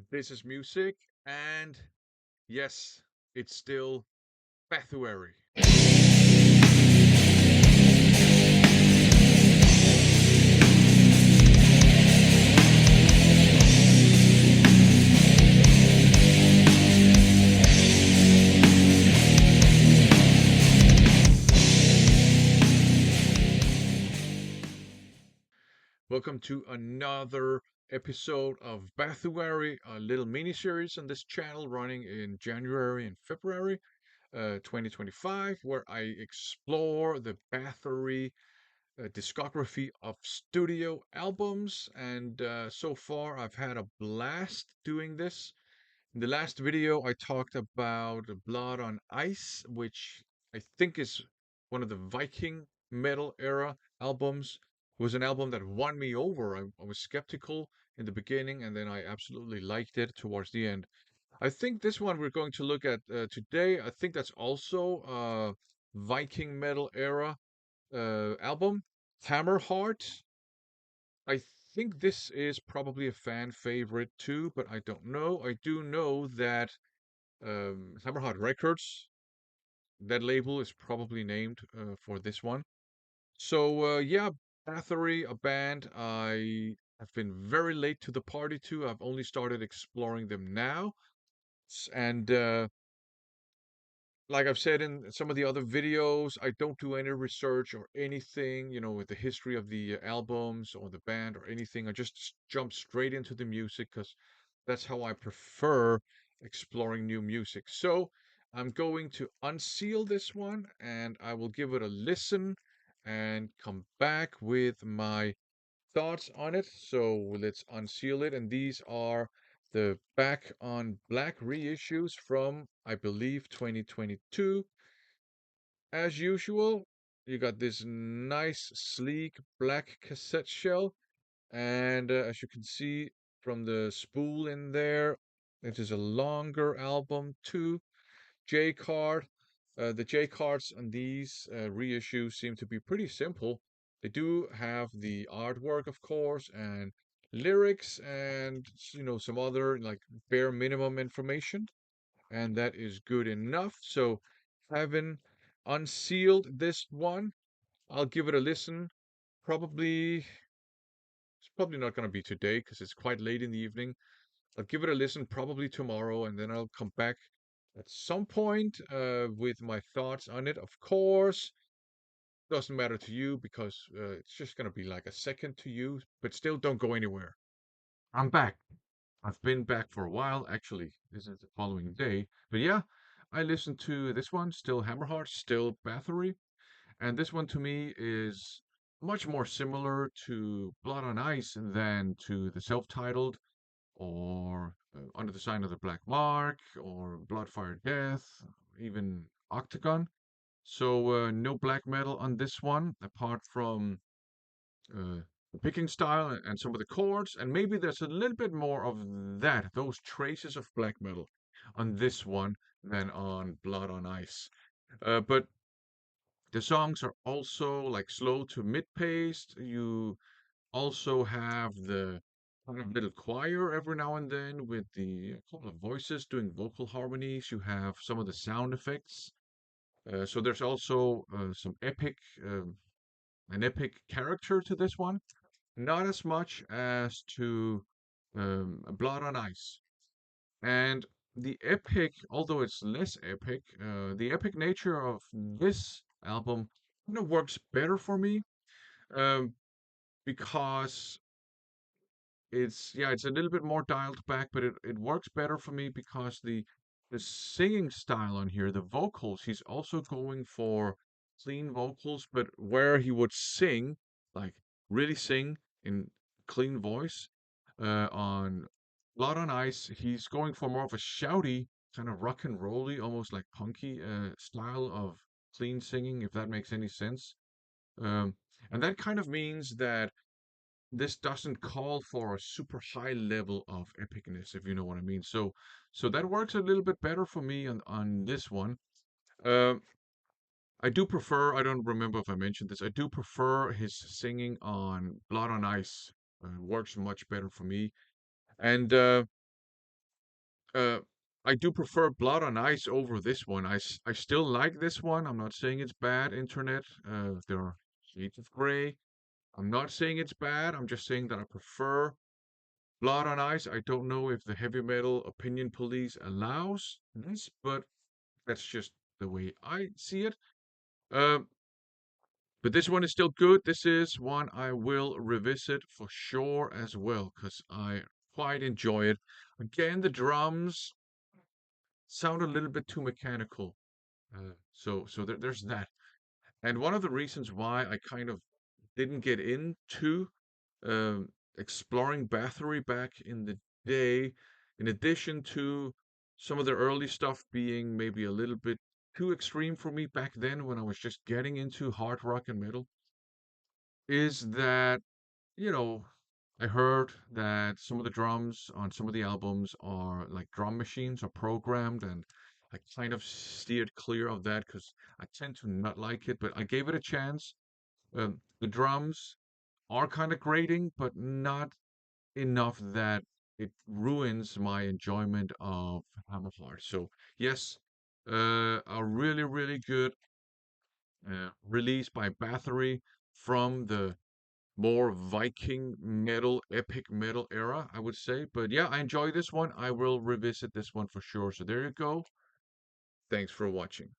This is music, and yes, it's still Bathuary. Welcome to another episode of Bathuary, a little mini series on this channel running in January and February 2025, where I explore the Bathory discography of studio albums. And so far, I've had a blast doing this. In the last video, I talked about Blood on Ice, which I think is one of the Viking metal era albums. It was an album that won me over. I was skeptical in the beginning, and then I absolutely liked it towards the end. I think this one we're going to look at today, I think that's also a Viking metal era album, Hammerheart. I think this is probably a fan favorite too, but I don't know. I do know that Hammerheart Records, that label is probably named for this one. So yeah, Bathory, a band I have been very late to the party to. I've only started exploring them now, and like I've said in some of the other videos, I don't do any research or anything, with the history of the albums or the band or anything. I just jump straight into the music because that's how I prefer exploring new music. So I'm going to unseal this one and I will give it a listen and come back with my thoughts on it. So let's unseal it. And these are the Back on Black reissues from, I believe, 2022. As usual, you got this nice, sleek black cassette shell. And as you can see from the spool in there, it is a longer album too. J card. The J cards on these reissues seem to be pretty simple. They do have the artwork, of course, and lyrics, and some other like bare minimum information, and that is good enough. So, having unsealed this one, I'll give it a listen. Probably, it's probably not going to be today because it's quite late in the evening. I'll give it a listen probably tomorrow, and then I'll come back at some point with my thoughts on it. Of course, doesn't matter to you because it's just gonna be like a second to you, but still don't go anywhere. I'm back. I've been back for a while. Actually, this is the following day. But yeah, I listened to this one, still Hammerheart, still Bathory, and this one to me is much more similar to Blood on Ice than to the self-titled or Under the Sign of the Black Mark, or Bloodfire Death, even Octagon. So no black metal on this one, apart from the picking style and some of the chords, and maybe there's a little bit more of those traces of black metal on this one than on Blood on Ice. But the songs are also like slow to mid-paced. You also have the kind of little choir every now and then with the couple of voices doing vocal harmonies. You have some of the sound effects. So there's also some an epic character to this one. Not as much as to Blood on Ice. And the epic, although it's less epic, the epic nature of this album works better for me um, because it's a little bit more dialed back, but it works better for me because the singing style on here, the vocals, he's also going for clean vocals, but where he would sing, like really sing in clean voice, on Blood on Ice, he's going for more of a shouty, kind of rock and rolly, almost like punky style of clean singing, if that makes any sense. Um, and that kind of means that this doesn't call for a super high level of epicness, if you know what I mean. So that works a little bit better for me on this one. Um, I do prefer. I don't remember if I mentioned this. I do prefer his singing on Blood on Ice. Works much better for me. And Uh, I do prefer Blood on Ice over this one. I still like this one. I'm not saying it's bad, internet. There are shades of gray. I'm not saying it's bad. I'm just saying that I prefer Blood on Ice. I don't know if the heavy metal opinion police allows this, but that's just the way I see it. Um, but this one is still good. This is one I will revisit for sure as well, because I quite enjoy it. Again, the drums sound a little bit too mechanical. So there's that. And one of the reasons why I kind of didn't get into um, exploring Bathory back in the day, in addition to some of the early stuff being maybe a little bit too extreme for me back then when I was just getting into hard rock and metal, is that, you know, I heard that some of the drums on some of the albums are like drum machines are programmed, and I kind of steered clear of that because I tend to not like it, but I gave it a chance. The drums are kind of grating, but not enough that it ruins my enjoyment of Hammerheart. So yes, a really, really good release by Bathory from the more Viking metal, epic metal era, I would say. But yeah, I enjoy this one. I will revisit this one for sure. So there you go. Thanks for watching.